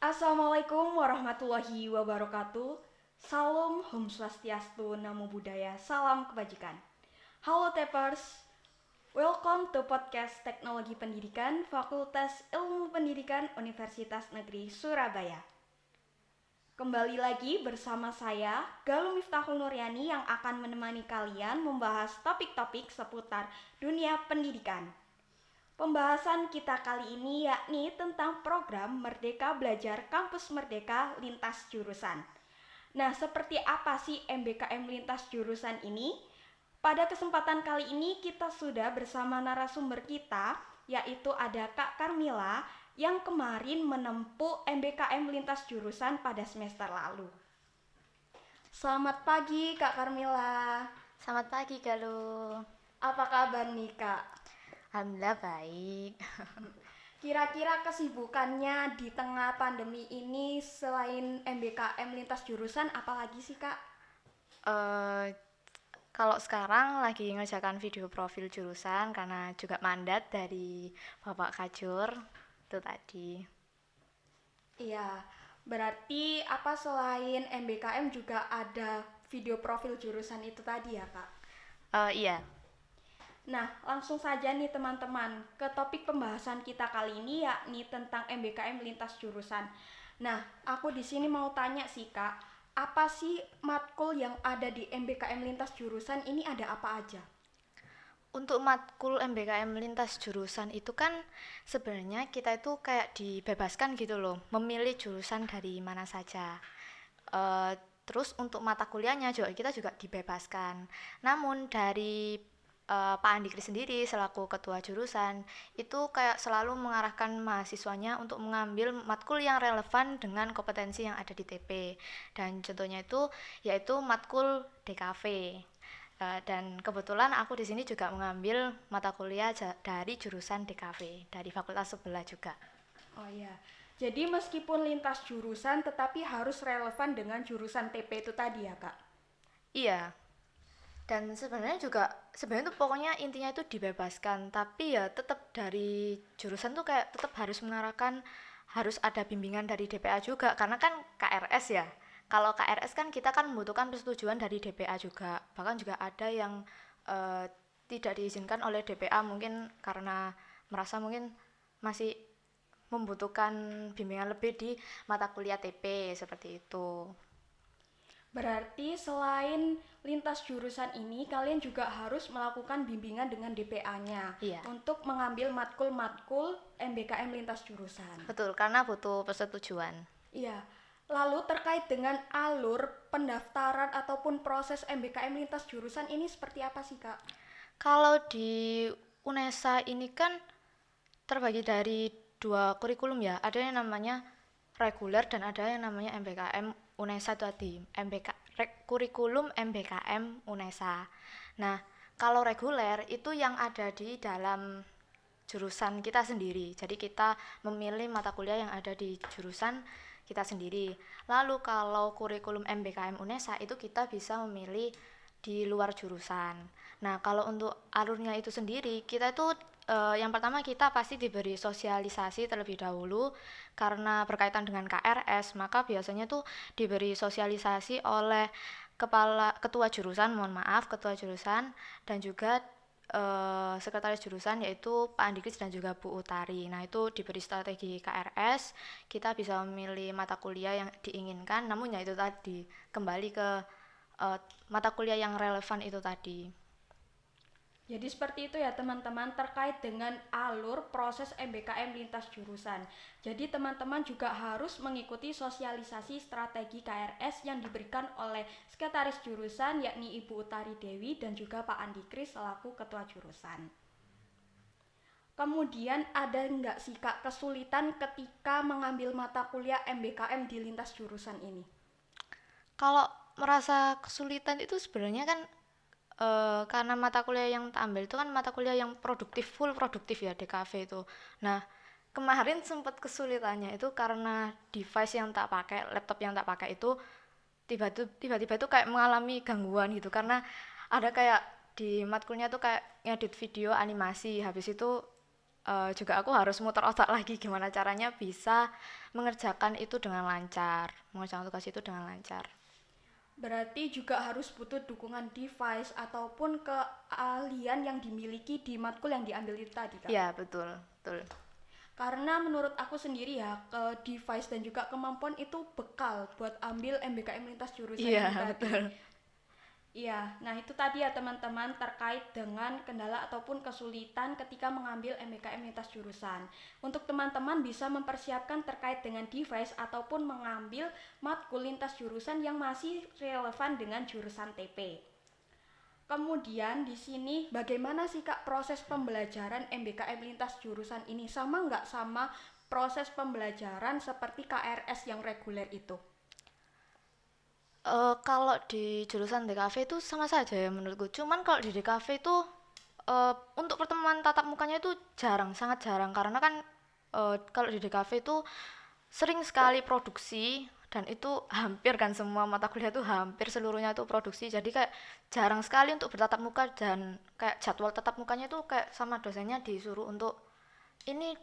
Assalamualaikum warahmatullahi wabarakatuh. Salam Om Swastiastu, Namo Buddhaya, salam kebajikan. Halo Tepers, welcome to podcast Teknologi Pendidikan Fakultas Ilmu Pendidikan Universitas Negeri Surabaya. Kembali lagi bersama saya, Galuh Miftahul Nuryani yang akan menemani kalian membahas topik-topik seputar dunia pendidikan. Pembahasan kita kali ini yakni tentang program Merdeka Belajar Kampus Merdeka Lintas Jurusan. Nah, seperti apa sih MBKM Lintas Jurusan ini? Pada kesempatan kali ini kita sudah bersama narasumber kita, yaitu ada Kak Karmila yang kemarin menempuh MBKM Lintas Jurusan pada semester lalu. Selamat pagi Kak Karmila. Selamat pagi, Galuh. Apa kabar nih Kak? Alhamdulillah baik. Kira-kira kesibukannya di tengah pandemi ini selain MBKM lintas jurusan apalagi sih Kak? Eh, Kalau sekarang lagi ngerjakan video profil jurusan karena juga mandat dari Bapak Kajur itu tadi. Iya, berarti apa selain MBKM juga ada video profil jurusan itu tadi ya Kak? Iya. Nah, langsung saja nih teman-teman ke topik pembahasan kita kali ini yakni tentang MBKM lintas jurusan. Nah, aku di sini mau tanya sih Kak, apa sih matkul yang ada di MBKM lintas jurusan ini ada apa aja? Untuk matkul MBKM lintas jurusan itu kan sebenarnya kita itu kayak dibebaskan gitu loh, memilih jurusan dari mana saja. Eh, Terus untuk mata kuliahnya juga kita juga dibebaskan. Namun dari Pak Andikri sendiri selaku ketua jurusan itu kayak selalu mengarahkan mahasiswanya untuk mengambil matkul yang relevan dengan kompetensi yang ada di TP, dan contohnya itu yaitu matkul DKV. Dan kebetulan aku di sini juga mengambil mata kuliah dari jurusan DKV dari fakultas sebelah juga. Oh iya, jadi meskipun lintas jurusan tetapi harus relevan dengan jurusan TP itu tadi ya Kak? Iya. Dan sebenarnya tuh pokoknya intinya itu dibebaskan, tapi ya tetap dari jurusan tuh kayak tetap harus mengarahkan, harus ada bimbingan dari DPA juga karena kan KRS ya. Kalau KRS kan kita kan membutuhkan persetujuan dari DPA juga, bahkan juga ada yang eh, tidak diizinkan oleh DPA mungkin karena merasa mungkin masih membutuhkan bimbingan lebih di mata kuliah TP seperti itu. Berarti selain lintas jurusan ini, kalian juga harus melakukan bimbingan dengan DPA-nya Iya, untuk mengambil matkul-matkul MBKM lintas jurusan. betul, karena butuh persetujuan. Iya. Lalu terkait dengan alur pendaftaran ataupun proses MBKM lintas jurusan ini seperti apa sih, Kak? Kalau di UNESA ini kan terbagi dari dua kurikulum ya. Ada yang namanya reguler dan ada yang namanya MBKM UNESA tadi. Kurikulum MBKM UNESA. Nah, kalau reguler itu yang ada di dalam jurusan kita sendiri. Jadi kita memilih mata kuliah yang ada di jurusan kita sendiri. Lalu kalau kurikulum MBKM UNESA itu kita bisa memilih di luar jurusan. Nah, kalau untuk alurnya itu sendiri, kita itu yang pertama kita pasti diberi sosialisasi terlebih dahulu karena berkaitan dengan KRS, maka biasanya tuh diberi sosialisasi oleh ketua jurusan, mohon maaf, ketua jurusan dan juga sekretaris jurusan yaitu Pak Andikris dan juga Bu Utari. Nah, itu diberi strategi KRS, kita bisa memilih mata kuliah yang diinginkan, namun ya itu tadi kembali ke mata kuliah yang relevan itu tadi. Jadi seperti itu ya teman-teman terkait dengan alur proses MBKM lintas jurusan. Jadi teman-teman juga harus mengikuti sosialisasi strategi KRS yang diberikan oleh sekretaris jurusan yakni Ibu Utari Dewi dan juga Pak Andi Kris selaku ketua jurusan. Kemudian ada nggak sih Kak kesulitan ketika mengambil mata kuliah MBKM di lintas jurusan ini? Kalau merasa kesulitan itu sebenarnya kan karena mata kuliah yang tak ambil itu kan mata kuliah yang produktif, full produktif ya DKV itu. Nah, kemarin sempat kesulitannya itu karena device yang tak pakai, laptop yang tak pakai itu tiba-tiba itu kayak mengalami gangguan gitu karena ada kayak di matkulnya tuh kayak ngedit video animasi, habis itu juga aku harus muter otak lagi gimana caranya bisa mengerjakan itu dengan lancar, mengerjakan tugas itu dengan lancar. Berarti juga harus butuh dukungan device ataupun keahlian yang dimiliki di matkul yang diambil itu tadi, Kak. Iya, betul, betul. Karena menurut aku sendiri ya, ke device dan juga kemampuan itu bekal buat ambil MBKM lintas jurusan Iya, ini tadi. betul. Iya, nah itu tadi ya teman-teman terkait dengan kendala ataupun kesulitan ketika mengambil MBKM lintas jurusan. Untuk teman-teman bisa mempersiapkan terkait dengan device ataupun mengambil matkul lintas jurusan yang masih relevan dengan jurusan TP. Kemudian di sini bagaimana sih Kak proses pembelajaran MBKM lintas jurusan ini, sama nggak sama proses pembelajaran seperti KRS yang reguler itu? Kalau di jurusan DKV itu sama saja ya menurutku. Cuman kalau di DKV itu untuk pertemuan tatap mukanya itu jarang, sangat jarang karena kan kalau di DKV itu sering sekali produksi dan itu hampir kan semua mata kuliah itu hampir seluruhnya itu produksi. Jadi kayak jarang sekali untuk bertatap muka dan kayak jadwal tatap mukanya itu kayak sama dosennya disuruh untuk ini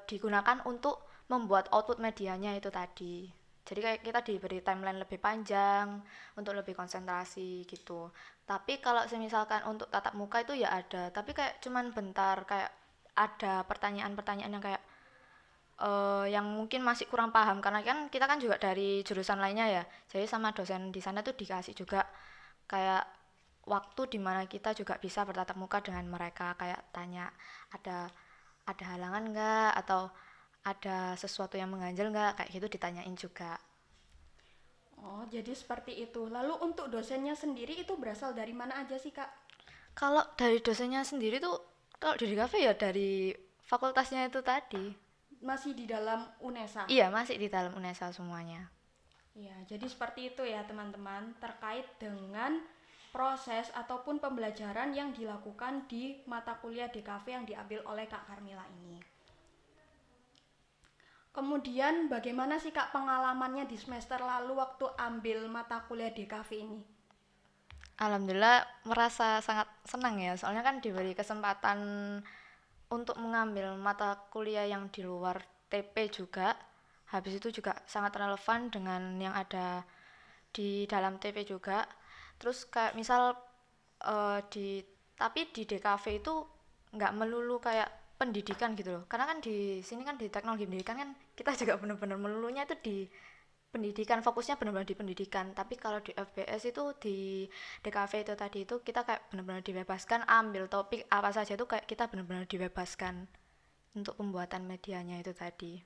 digunakan untuk membuat output medianya itu tadi. Jadi kayak kita diberi timeline lebih panjang untuk lebih konsentrasi gitu. Tapi kalau misalkan untuk tatap muka itu ya ada, tapi kayak cuman bentar, kayak ada pertanyaan-pertanyaan yang kayak yang mungkin masih kurang paham karena kan kita kan juga dari jurusan lainnya ya. Jadi sama dosen di sana tuh dikasih juga kayak waktu dimana kita juga bisa bertatap muka dengan mereka, kayak tanya ada halangan nggak atau ada sesuatu yang mengganjal nggak, kayak gitu ditanyain juga. Oh, jadi seperti itu. Lalu untuk dosennya sendiri itu berasal dari mana aja sih, Kak? Kalau dari dosennya sendiri tuh kalau di DKV ya dari fakultasnya itu tadi. Masih di dalam UNESA. Iya, masih di dalam UNESA semuanya. Ya, jadi seperti itu ya teman-teman terkait dengan proses ataupun pembelajaran yang dilakukan di mata kuliah DKV yang diambil oleh Kak Karmila ini. Kemudian bagaimana sih Kak pengalamannya di semester lalu waktu ambil mata kuliah DKV ini? Alhamdulillah merasa sangat senang ya, soalnya kan diberi kesempatan untuk mengambil mata kuliah yang di luar TP juga. Habis itu juga sangat relevan dengan yang ada di dalam TP juga. Terus kayak misal di tapi di DKV itu nggak melulu kayak pendidikan gitu loh. Karena kan di sini kan di teknologi pendidikan kan kita juga benar-benar melulunya itu di pendidikan, fokusnya benar-benar di pendidikan. Tapi kalau di FBS itu di DKV itu tadi itu kita kayak benar-benar dibebaskan ambil topik apa saja, itu kayak kita benar-benar dibebaskan untuk pembuatan medianya itu tadi.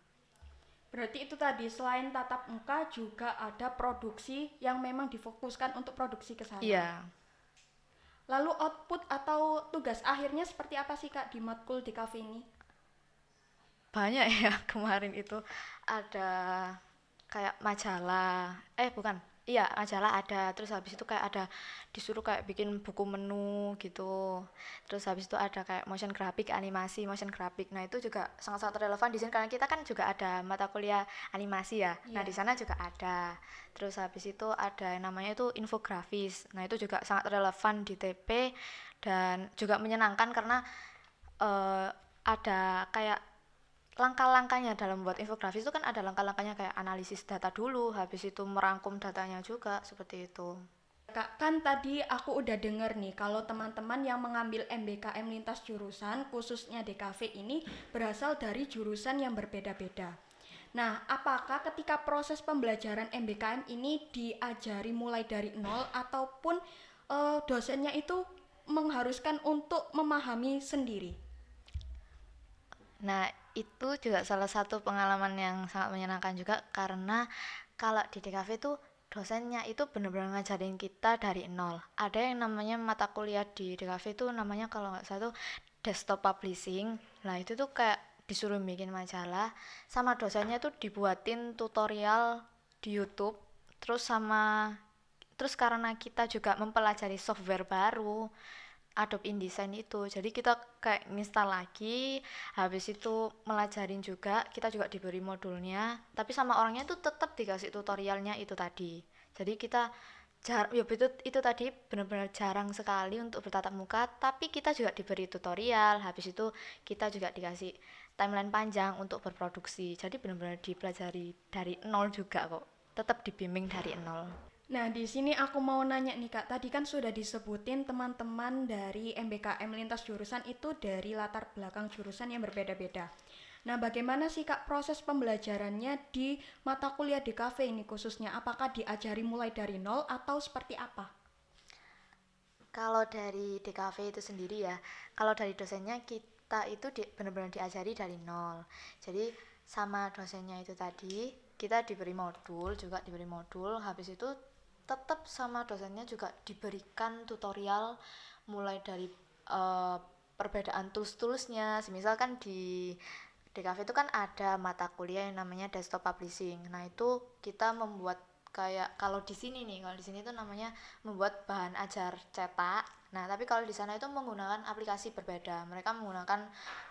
Berarti itu tadi selain tatap muka juga ada produksi yang memang difokuskan untuk produksi ke sana. Iya, Lalu output atau tugas akhirnya seperti apa sih Kak di matkul DKV ini? banyak ya. Kemarin itu ada kayak majalah, bukan, iya majalah ada, terus habis itu kayak ada disuruh kayak bikin buku menu gitu, terus habis itu ada kayak motion graphic, animasi motion graphic. Nah itu juga sangat-sangat relevan di sini karena kita kan juga ada mata kuliah animasi ya. Nah Iya. di sana juga ada. Terus habis itu ada yang namanya itu infografis. Nah itu juga sangat relevan di TP dan juga menyenangkan karena ada kayak langkah-langkahnya dalam membuat infografis itu kan ada langkah-langkahnya kayak analisis data dulu, habis itu merangkum datanya juga seperti itu. Kak, kan tadi aku udah denger nih kalau teman-teman yang mengambil MBKM lintas jurusan khususnya DKV ini berasal dari jurusan yang berbeda-beda. Nah, apakah ketika proses pembelajaran MBKM ini diajari mulai dari nol ataupun dosennya itu mengharuskan untuk memahami sendiri? Nah, itu juga salah satu pengalaman yang sangat menyenangkan juga karena kalau di DKV itu dosennya itu benar-benar ngajarin kita dari nol. Ada yang namanya mata kuliah di DKV itu namanya kalau nggak salah tuh desktop publishing. Nah, itu tuh kayak disuruh bikin majalah sama dosennya tuh dibuatin tutorial di YouTube. Terus karena kita juga mempelajari software baru Adobe InDesign itu, jadi kita kayak nginstal lagi, habis itu melajarin juga, kita juga diberi modulnya, tapi sama orangnya tuh tetap dikasih tutorialnya itu tadi. Jadi kita itu tadi benar-benar jarang sekali untuk bertatap muka, tapi kita juga diberi tutorial, habis itu kita juga dikasih timeline panjang untuk berproduksi. Jadi benar-benar dipelajari dari nol juga kok. Tetap dibimbing dari nol. Nah, di sini aku mau nanya nih Kak, tadi kan sudah disebutin teman-teman dari MBKM lintas jurusan itu dari latar belakang jurusan yang berbeda-beda. Nah, bagaimana sih Kak proses pembelajarannya di mata kuliah DKV ini khususnya? Apakah diajari mulai dari nol atau seperti apa? Kalau dari DKV itu sendiri ya, kalau dari dosennya kita itu benar-benar diajari dari nol. Jadi sama dosennya itu tadi, kita juga diberi modul, habis itu tetap sama dosennya juga diberikan tutorial mulai dari perbedaan tools-toolsnya. Semisal kan di DKV itu kan ada mata kuliah yang namanya desktop publishing. Nah, itu kita membuat kayak kalau di sini itu namanya membuat bahan ajar cetak. Nah, tapi kalau di sana itu menggunakan aplikasi berbeda. Mereka menggunakan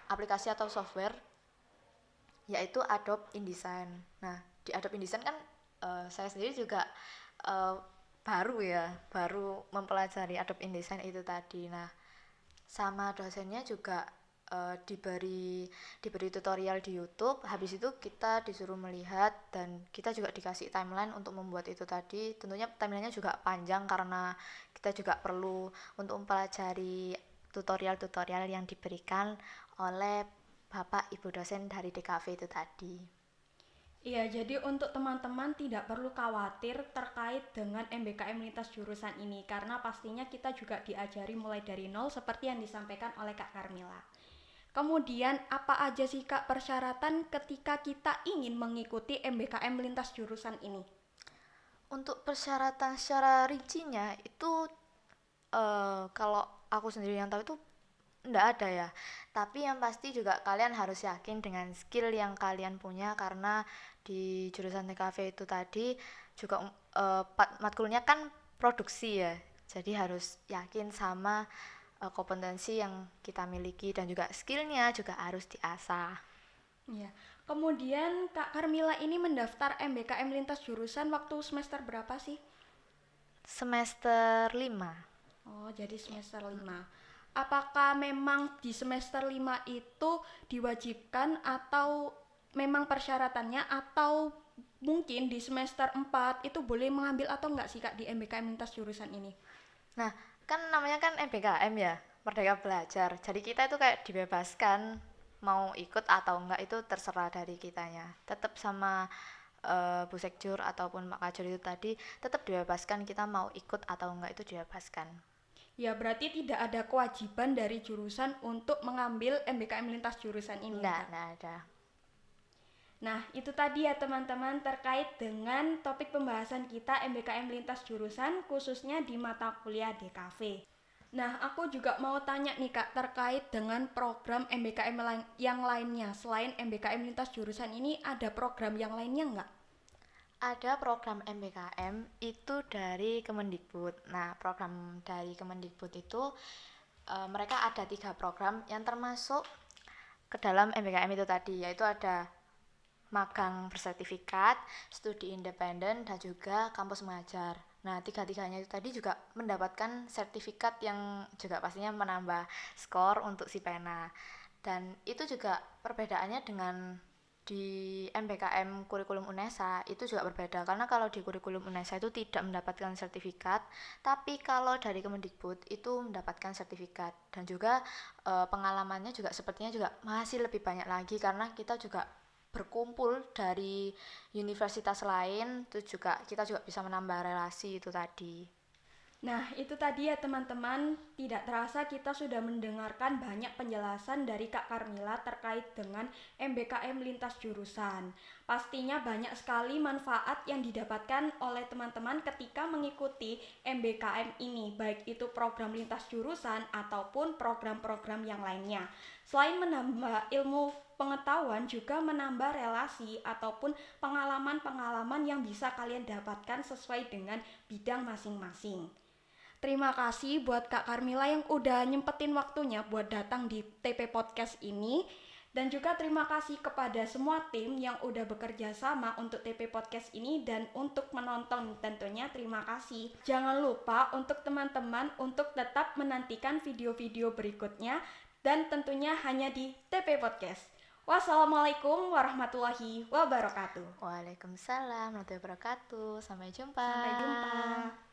aplikasi atau software yaitu Adobe InDesign. Nah, di Adobe InDesign kan saya sendiri juga baru mempelajari Adobe InDesign itu tadi. Nah, sama dosennya juga diberi tutorial di YouTube. Habis itu kita disuruh melihat dan kita juga dikasih timeline untuk membuat itu tadi. Tentunya timelinenya juga panjang karena kita juga perlu untuk mempelajari tutorial-tutorial yang diberikan oleh Bapak Ibu dosen dari DKV itu tadi. Iya, jadi untuk teman-teman tidak perlu khawatir terkait dengan MBKM lintas jurusan ini karena pastinya kita juga diajari mulai dari nol seperti yang disampaikan oleh Kak Carmila. Kemudian apa aja sih Kak persyaratan ketika kita ingin mengikuti MBKM lintas jurusan ini? Untuk persyaratan secara rincinya itu kalau aku sendiri yang tahu itu enggak ada ya. Tapi yang pasti juga kalian harus yakin dengan skill yang kalian punya karena di jurusan TKV itu tadi juga matkulnya kan produksi ya. Jadi harus yakin sama kompetensi yang kita miliki dan juga skillnya juga harus diasah. Ya. Kemudian Kak Carmila ini mendaftar MBKM lintas jurusan waktu semester berapa sih? Semester 5. Oh, jadi semester 5. Apakah memang di semester 5 itu diwajibkan atau memang persyaratannya atau mungkin di semester 4 itu boleh mengambil atau enggak sih Kak di MBKM lintas jurusan ini? Nah, kan namanya kan MBKM ya, Merdeka Belajar. Jadi kita itu kayak dibebaskan mau ikut atau enggak itu terserah dari kitanya. Tetap sama Bu Sekjur ataupun Mak Kajur itu tadi tetap dibebaskan kita mau ikut atau enggak itu dibebaskan. Ya, berarti tidak ada kewajiban dari jurusan untuk mengambil MBKM lintas jurusan ini. Enggak ada. Nah, itu tadi ya teman-teman terkait dengan topik pembahasan kita MBKM lintas jurusan khususnya di mata kuliah DKV. Nah, aku juga mau tanya nih Kak terkait dengan program MBKM yang lainnya. Selain MBKM lintas jurusan ini ada program yang lainnya nggak? Ada program MBKM itu dari Kemendikbud. Nah, program dari Kemendikbud itu mereka ada 3 program yang termasuk ke dalam MBKM itu tadi, yaitu ada magang bersertifikat, studi independen, dan juga kampus mengajar. Nah, 3-tiganya itu tadi juga mendapatkan sertifikat yang juga pastinya menambah skor untuk si pena. Dan itu juga perbedaannya dengan di MBKM kurikulum UNESA itu juga berbeda karena kalau di kurikulum UNESA itu tidak mendapatkan sertifikat, tapi kalau dari Kemendikbud itu mendapatkan sertifikat dan juga pengalamannya juga sepertinya juga masih lebih banyak lagi karena kita juga berkumpul dari universitas lain, itu juga kita juga bisa menambah relasi itu tadi. Nah, itu tadi ya teman-teman, tidak terasa kita sudah mendengarkan banyak penjelasan dari Kak Carmila terkait dengan MBKM lintas jurusan. Pastinya banyak sekali manfaat yang didapatkan oleh teman-teman ketika mengikuti MBKM ini, baik itu program lintas jurusan ataupun program-program yang lainnya. Selain menambah ilmu pengetahuan, juga menambah relasi ataupun pengalaman-pengalaman yang bisa kalian dapatkan sesuai dengan bidang masing-masing. Terima kasih buat Kak Carmila yang udah nyempetin waktunya buat datang di TP Podcast ini. Dan juga terima kasih kepada semua tim yang udah bekerja sama untuk TP Podcast ini dan untuk menonton tentunya terima kasih. Jangan lupa untuk teman-teman untuk tetap menantikan video-video berikutnya dan tentunya hanya di TP Podcast. Wassalamualaikum warahmatullahi wabarakatuh. Waalaikumsalam warahmatullahi wabarakatuh. Sampai jumpa. Sampai jumpa.